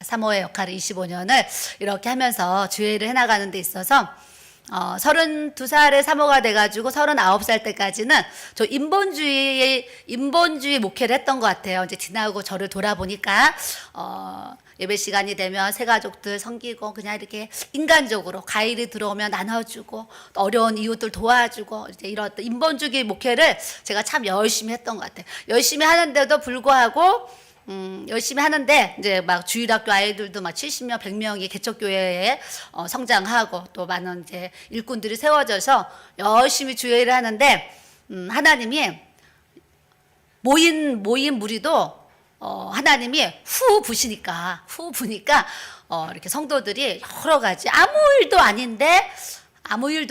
사모의 역할을 25년을 이렇게 하면서 주회를 해나가는 데 있어서 32살에 사모가 돼가지고 39살 때까지는 저 인본주의 목회를 했던 것 같아요. 이제 지나고 저를 돌아보니까, 예배 시간이 되면 새 가족들 섬기고 그냥 이렇게 인간적으로 과일이 들어오면 나눠주고 어려운 이웃들 도와주고 이제 이런 인본주의 목회를 제가 참 열심히 했던 것 같아요. 열심히 하는데도 불구하고 열심히 하는데 이제 막 주일학교 아이들도 막 70명, 100명이 개척교회에 성장하고 또 많은 이제 일꾼들이 세워져서 열심히 주일을 하는데 하나님이 모인 무리도 하나님이 후 부니까 이렇게 성도들이 여러 가지 아무 일도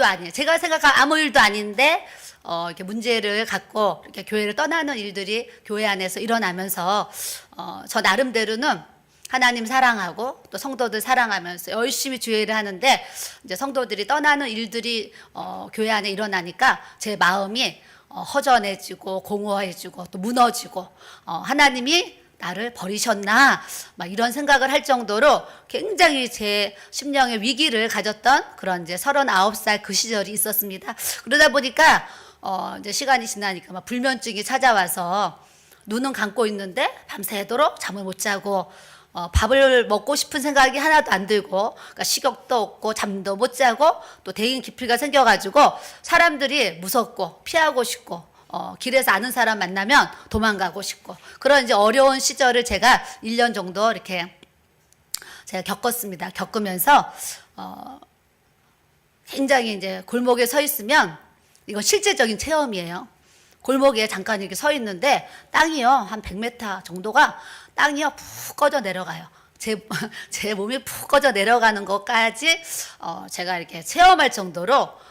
아니에요. 제가 생각한 아무 일도 아닌데 이렇게 문제를 갖고 이렇게 교회를 떠나는 일들이 교회 안에서 일어나면서 저 나름대로는 하나님 사랑하고 또 성도들 사랑하면서 열심히 주회를 하는데 이제 성도들이 떠나는 일들이 교회 안에 일어나니까 제 마음이 허전해지고 공허해지고 또 무너지고 하나님이 나를 버리셨나 막 이런 생각을 할 정도로 굉장히 제 심령의 위기를 가졌던 그런 이제 39살 그 시절이 있었습니다. 그러다 보니까 이제 시간이 지나니까 막 불면증이 찾아와서 눈은 감고 있는데 밤새도록 잠을 못 자고 밥을 먹고 싶은 생각이 하나도 안 들고 그러니까 식욕도 없고 잠도 못 자고 또 대인 기피가 생겨가지고 사람들이 무섭고 피하고 싶고 길에서 아는 사람 만나면 도망가고 싶고 그런 이제 어려운 시절을 제가 1년 정도 이렇게 제가 겪었습니다. 겪으면서 굉장히 이제 골목에 서 있으면 이건 실제적인 체험이에요. 골목에 잠깐 이렇게 서 있는데 땅이요 한 100m 정도가 땅이요 푹 꺼져 내려가요. 제 몸이 푹 꺼져 내려가는 것까지 제가 이렇게 체험할 정도로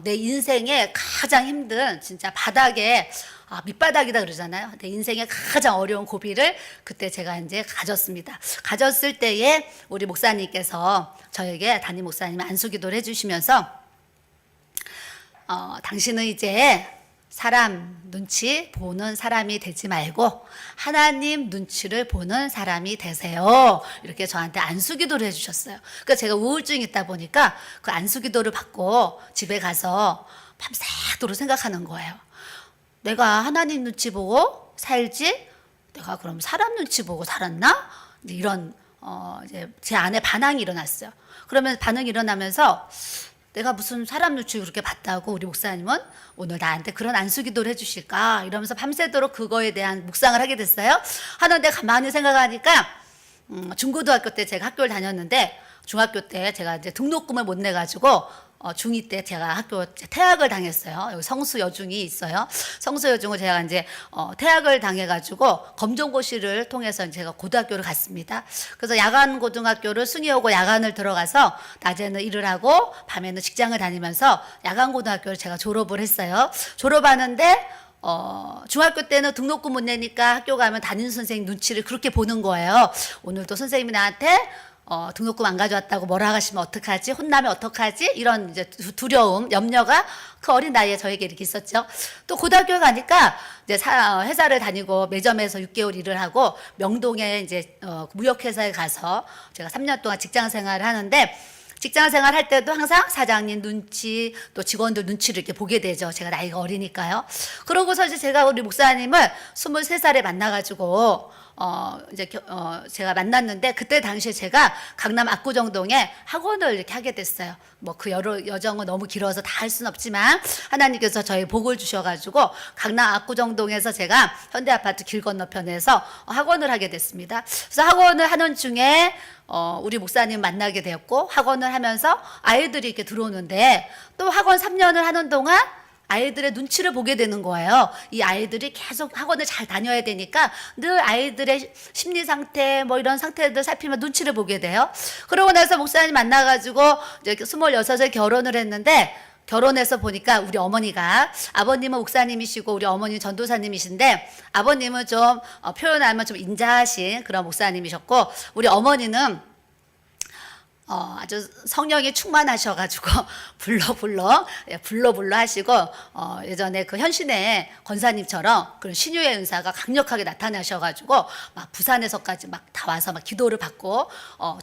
내 인생에 가장 힘든 진짜 바닥에 밑바닥이다 그러잖아요. 내 인생의 가장 어려운 고비를 그때 제가 이제 가졌습니다. 가졌을 때에 우리 목사님께서 저에게 담임 목사님이 안수기도를 해주시면서 당신은 이제 사람 눈치 보는 사람이 되지 말고 하나님 눈치를 보는 사람이 되세요. 이렇게 저한테 안수기도를 해주셨어요. 그러니까 제가 우울증이 있다 보니까 그 안수기도를 받고 집에 가서 밤새도록 생각하는 거예요. 내가 하나님 눈치 보고 살지? 내가 그럼 사람 눈치 보고 살았나? 이런 이제 제 안에 반항이 일어났어요. 그러면 반응이 일어나면서 내가 무슨 사람 눈치 그렇게 봤다고 우리 목사님은 오늘 나한테 그런 안수기도를 해주실까? 이러면서 밤새도록 그거에 대한 묵상을 하게 됐어요. 하는데 가만히 생각하니까 중고등학교 때 제가 학교를 다녔는데 중학교 때 제가 이제 등록금을 못 내가지고 중2 때 제가 학교 퇴학을 당했어요. 여기 성수여중이 있어요. 성수여중을 제가 이제 퇴학을 당해가지고 검정고시를 통해서 제가 고등학교를 갔습니다. 그래서 야간 고등학교를 승희하고 야간을 들어가서 낮에는 일을 하고 밤에는 직장을 다니면서 야간 고등학교를 제가 졸업을 했어요. 졸업하는데 중학교 때는 등록금 못 내니까 학교 가면 담임 선생님 눈치를 그렇게 보는 거예요. 오늘도 선생님이 나한테 등록금 안 가져왔다고 뭐라 하시면 어떡하지? 혼나면 어떡하지? 이런 이제 두려움, 염려가 그 어린 나이에 저에게 이렇게 있었죠. 또 고등학교에 가니까 이제 회사를 다니고 매점에서 6개월 일을 하고 명동에 이제 무역회사에 가서 제가 3년 동안 직장 생활을 하는데 직장 생활 할 때도 항상 사장님 눈치 또 직원들 눈치를 이렇게 보게 되죠. 제가 나이가 어리니까요. 그러고서 이제 제가 우리 목사님을 23살에 만나가지고 이제 제가 만났는데 그때 당시에 제가 강남 압구정동에 학원을 이렇게 하게 됐어요. 뭐 그 여정은 너무 길어서 다 할 수는 없지만 하나님께서 저희 복을 주셔가지고 강남 압구정동에서 제가 현대아파트 길 건너편에서 학원을 하게 됐습니다. 그래서 학원을 하는 중에 우리 목사님 만나게 되었고 학원을 하면서 아이들이 이렇게 들어오는데 또 학원 3년을 하는 동안 아이들의 눈치를 보게 되는 거예요. 이 아이들이 계속 학원을 잘 다녀야 되니까 늘 아이들의 심리 상태 뭐 이런 상태들 살피면 눈치를 보게 돼요. 그러고 나서 목사님 만나가지고 이제 26에 결혼을 했는데 결혼해서 보니까 우리 어머니가 아버님은 목사님이시고 우리 어머니 전도사님이신데 아버님은 좀 표현하면 좀 인자하신 그런 목사님이셨고 우리 어머니는 아주 성령이 충만하셔가지고 불러 하시고 예전에 그 현신의 권사님처럼 그런 신유의 은사가 강력하게 나타나셔가지고 막 부산에서까지 막 다 와서 막 기도를 받고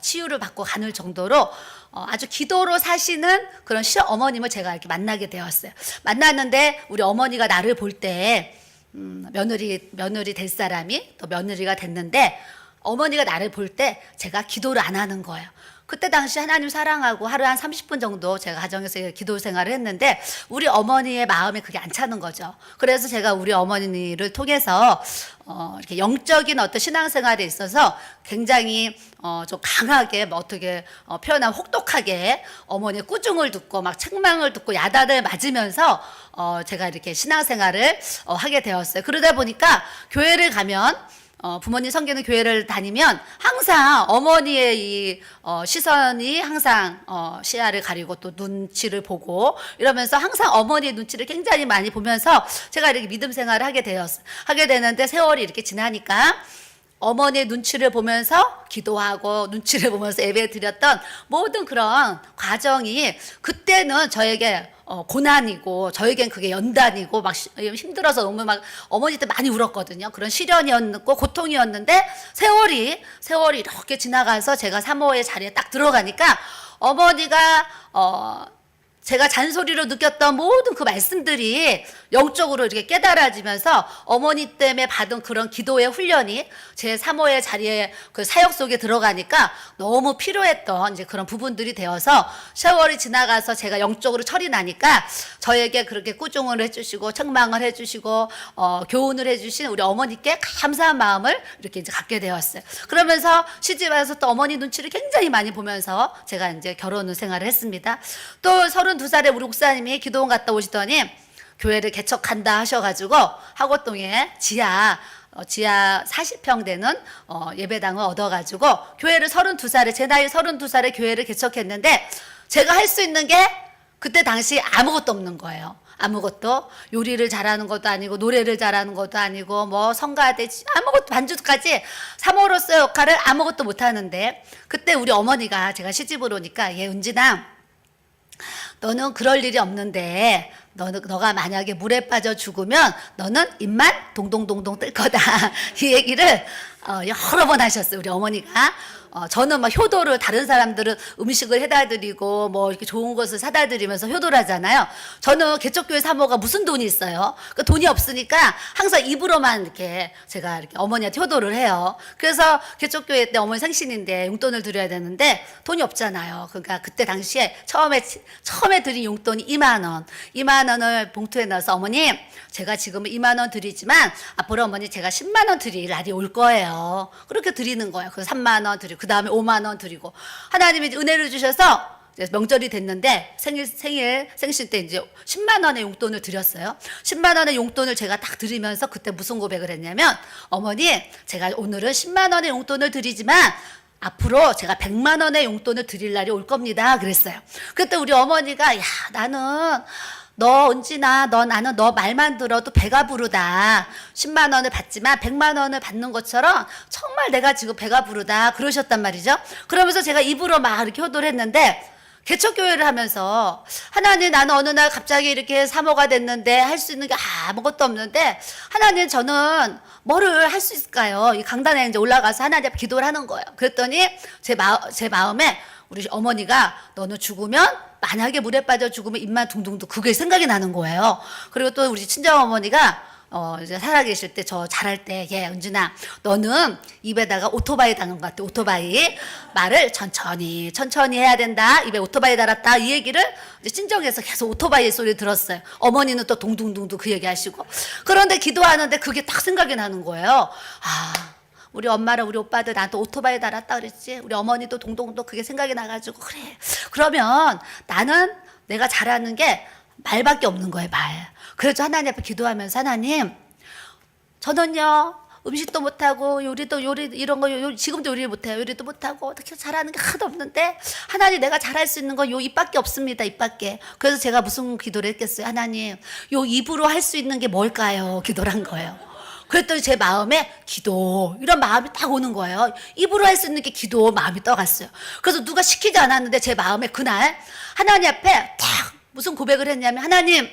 치유를 받고 가는 정도로 아주 기도로 사시는 그런 어머님을 제가 이렇게 만나게 되었어요. 만났는데 우리 어머니가 나를 볼 때 며느리 될 사람이 또 며느리가 됐는데 어머니가 나를 볼 때 제가 기도를 안 하는 거예요. 그때 당시 하나님 사랑하고 하루에 한 30분 정도 제가 가정에서 기도 생활을 했는데 우리 어머니의 마음에 그게 안 차는 거죠. 그래서 제가 우리 어머니를 통해서 이렇게 영적인 어떤 신앙생활에 있어서 굉장히 좀 강하게 뭐 어떻게 표현하면 혹독하게 어머니의 꾸중을 듣고 막 책망을 듣고 야단을 맞으면서 제가 이렇게 신앙생활을 하게 되었어요. 그러다 보니까 교회를 가면 부모님 섬기는 교회를 다니면 항상 어머니의 이 시선이 항상 시야를 가리고 또 눈치를 보고 이러면서 항상 어머니의 눈치를 굉장히 많이 보면서 제가 이렇게 믿음 생활을 하게 되는데 세월이 이렇게 지나니까 어머니의 눈치를 보면서 기도하고 눈치를 보면서 예배 드렸던 모든 그런 과정이 그때는 저에게 고난이고 저에겐 그게 연단이고 막 힘들어서 너무 막 어머니 때 많이 울었거든요. 그런 시련이었고 고통이었는데 세월이 이렇게 지나가서 제가 사모의 자리에 딱 들어가니까 어머니가 제가 잔소리로 느꼈던 모든 그 말씀들이 영적으로 이렇게 깨달아지면서 어머니 때문에 받은 그런 기도의 훈련이 제 사모의 자리에 그 사역 속에 들어가니까 너무 필요했던 이제 그런 부분들이 되어서 세월이 지나가서 제가 영적으로 철이 나니까 저에게 그렇게 꾸중을 해주시고 책망을 해주시고 교훈을 해주신 우리 어머니께 감사한 마음을 이렇게 이제 갖게 되었어요. 그러면서 시집 와서 또 어머니 눈치를 굉장히 많이 보면서 제가 이제 결혼 생활을 했습니다. 또 32살에 우리 목사님이 기도원 갔다 오시더니 교회를 개척한다 하셔가지고 하고동에 지하 40평 되는 예배당을 얻어가지고 교회를 32살에 제 나이 32살에 교회를 개척했는데 제가 할 수 있는 게 그때 당시 아무것도 없는 거예요. 아무것도 요리를 잘하는 것도 아니고 노래를 잘하는 것도 아니고 뭐 성가대 아무것도 반주까지 사모로서의 역할을 아무것도 못하는데 그때 우리 어머니가 제가 시집을 오니까 은진아 너는 그럴 일이 없는데 너가 만약에 물에 빠져 죽으면 너는 입만 동동동동 뜰 거다. 이 얘기를 여러 번 하셨어요. 우리 어머니가. 저는 막 효도를 다른 사람들은 음식을 해다 드리고 뭐 이렇게 좋은 것을 사다 드리면서 효도를 하잖아요. 저는 개척교회 사모가 무슨 돈이 있어요. 그 돈이 없으니까 항상 입으로만 이렇게 제가 이렇게 어머니한테 효도를 해요. 그래서 개척교회 때 어머니 생신인데 용돈을 드려야 되는데 돈이 없잖아요. 그러니까 그때 당시에 처음에 드린 용돈이 2만 원을 봉투에 넣어서 어머니 제가 지금은 2만 원 드리지만 앞으로 어머니 제가 10만 원 드릴 날이 올 거예요. 그렇게 드리는 거예요. 그래서 3만 원 드리고 그 다음에 5만 원 드리고 하나님이 은혜를 주셔서 명절이 됐는데 생신 때 이제 10만 원의 용돈을 드렸어요. 10만 원의 용돈을 제가 딱 드리면서 그때 무슨 고백을 했냐면 어머니 제가 오늘은 10만 원의 용돈을 드리지만 앞으로 제가 100만 원의 용돈을 드릴 날이 올 겁니다. 그랬어요. 그때 우리 어머니가 나는 너 은진아 나는 너 말만 들어도 배가 부르다. 10만 원을 받지만 100만 원을 받는 것처럼 정말 내가 지금 배가 부르다 그러셨단 말이죠. 그러면서 제가 입으로 막 이렇게 효도를 했는데 개척교회를 하면서 하나님 나는 어느 날 갑자기 이렇게 사모가 됐는데 할 수 있는 게 아무것도 없는데 하나님 저는 뭐를 할 수 있을까요? 이 강단에 이제 올라가서 하나님 앞에 기도를 하는 거예요. 그랬더니 제 마음에 우리 어머니가 너는 죽으면 만약에 물에 빠져 죽으면 입만 둥둥둥 그게 생각이 나는 거예요. 그리고 또 우리 친정어머니가 이제 살아계실 때 저 잘할 때 은진아 너는 입에다가 오토바이 다는 것 같아. 오토바이 말을 천천히 해야 된다. 입에 오토바이 달았다. 이 얘기를 이제 친정에서 계속 오토바이 소리 들었어요. 어머니는 또 동둥둥둥 그 얘기 하시고 그런데 기도하는데 그게 딱 생각이 나는 거예요. 우리 엄마랑 우리 오빠들 나한테 오토바이 달았다 그랬지. 우리 어머니도 동동동 그게 생각이 나가지고 그래. 그러면 나는 내가 잘하는 게 말밖에 없는 거예요. 말. 그래서 하나님 앞에 기도하면서 하나님 저는요 음식도 못하고 요리도 이런 거 지금도 요리를 못해요. 요리도 못하고 어떻게 잘하는 게 하나도 없는데 하나님 내가 잘할 수 있는 건 요 입밖에 없습니다. 입밖에. 그래서 제가 무슨 기도를 했겠어요. 하나님 요 입으로 할 수 있는 게 뭘까요? 기도를 한 거예요. 그랬더니 제 마음에 기도 이런 마음이 딱 오는 거예요. 입으로 할 수 있는 게 기도 마음이 떠갔어요. 그래서 누가 시키지 않았는데 제 마음에 그날 하나님 앞에 딱 무슨 고백을 했냐면 하나님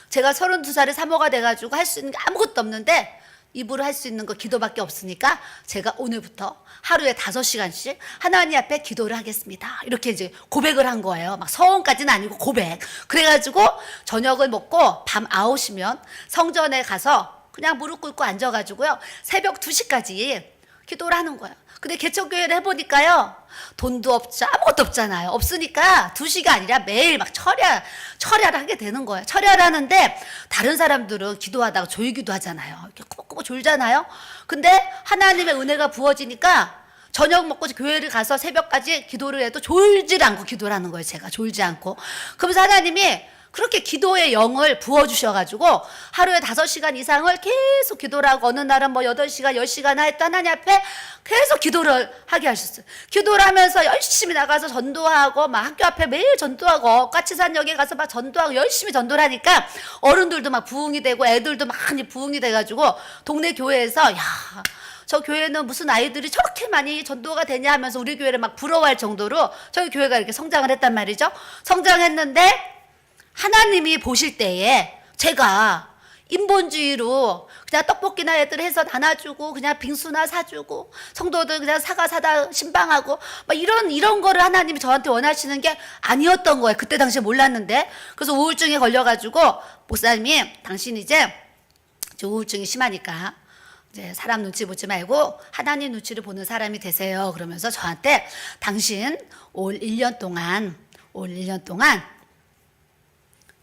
제가 32살에 사모가 돼가지고 할 수 있는 게 아무것도 없는데 입으로 할 수 있는 거 기도밖에 없으니까 제가 오늘부터 하루에 5시간씩 하나님 앞에 기도를 하겠습니다. 이렇게 이제 고백을 한 거예요. 막 서원까지는 아니고 고백. 그래가지고 저녁을 먹고 밤 9시면 성전에 가서 그냥 무릎 꿇고 앉아가지고요. 새벽 2시까지 기도를 하는 거예요. 근데 개척교회를 해보니까요. 돈도 없죠. 아무것도 없잖아요. 없으니까 2시가 아니라 매일 막 철야를 하게 되는 거예요. 철야를 하는데 다른 사람들은 기도하다가 졸기도 하잖아요. 이렇게 꾸벅꾸벅 졸잖아요. 근데 하나님의 은혜가 부어지니까 저녁 먹고 교회를 가서 새벽까지 기도를 해도 졸질 않고 기도를 하는 거예요. 제가 졸지 않고. 그러면서 하나님이 그렇게 기도의 영을 부어주셔가지고 하루에 5시간 이상을 계속 기도를 하고 어느 날은 뭐 8시간, 10시간 했던 하나님 앞에 계속 기도를 하게 하셨어요. 기도를 하면서 열심히 나가서 전도하고 막 학교 앞에 매일 전도하고 까치산역에 가서 막 전도하고 열심히 전도를 하니까 어른들도 막 부흥이 되고 애들도 많이 부흥이 돼가지고 동네 교회에서 야, 저 교회는 무슨 아이들이 저렇게 많이 전도가 되냐 하면서 우리 교회를 막 부러워할 정도로 저희 교회가 이렇게 성장을 했단 말이죠. 성장했는데 하나님이 보실 때에 제가 인본주의로 그냥 떡볶이나 애들 해서 나눠주고 그냥 빙수나 사주고 성도들 그냥 사과 사다 신방하고 막 이런 거를 하나님이 저한테 원하시는 게 아니었던 거예요. 그때 당시에 몰랐는데. 그래서 우울증에 걸려가지고 목사님이 당신 이제 우울증이 심하니까 이제 사람 눈치 보지 말고 하나님 눈치를 보는 사람이 되세요. 그러면서 저한테 당신 올 1년 동안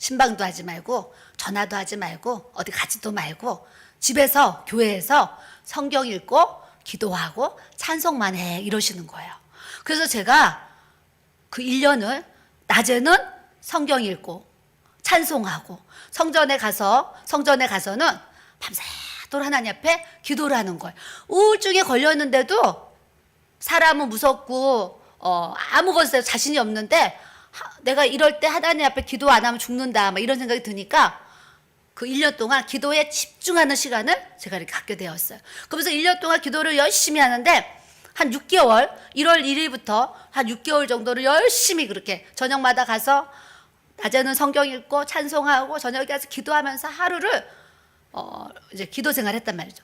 신방도 하지 말고 전화도 하지 말고 어디 가지도 말고 집에서 교회에서 성경 읽고 기도하고 찬송만 해 이러시는 거예요. 그래서 제가 그 1년을 낮에는 성경 읽고 찬송하고 성전에 가서는 밤새도록 하나님 앞에 기도를 하는 거예요. 우울증에 걸렸는데도 사람은 무섭고 아무것도 자신이 없는데 내가 이럴 때 하나님 앞에 기도 안 하면 죽는다 막 이런 생각이 드니까 그 1년 동안 기도에 집중하는 시간을 제가 이렇게 갖게 되었어요. 그러면서 1년 동안 기도를 열심히 하는데 한 6개월 1월 1일부터 한 6개월 정도를 열심히 그렇게 저녁마다 가서 낮에는 성경 읽고 찬송하고 저녁에 가서 기도하면서 하루를 이제 기도 생활했단 말이죠.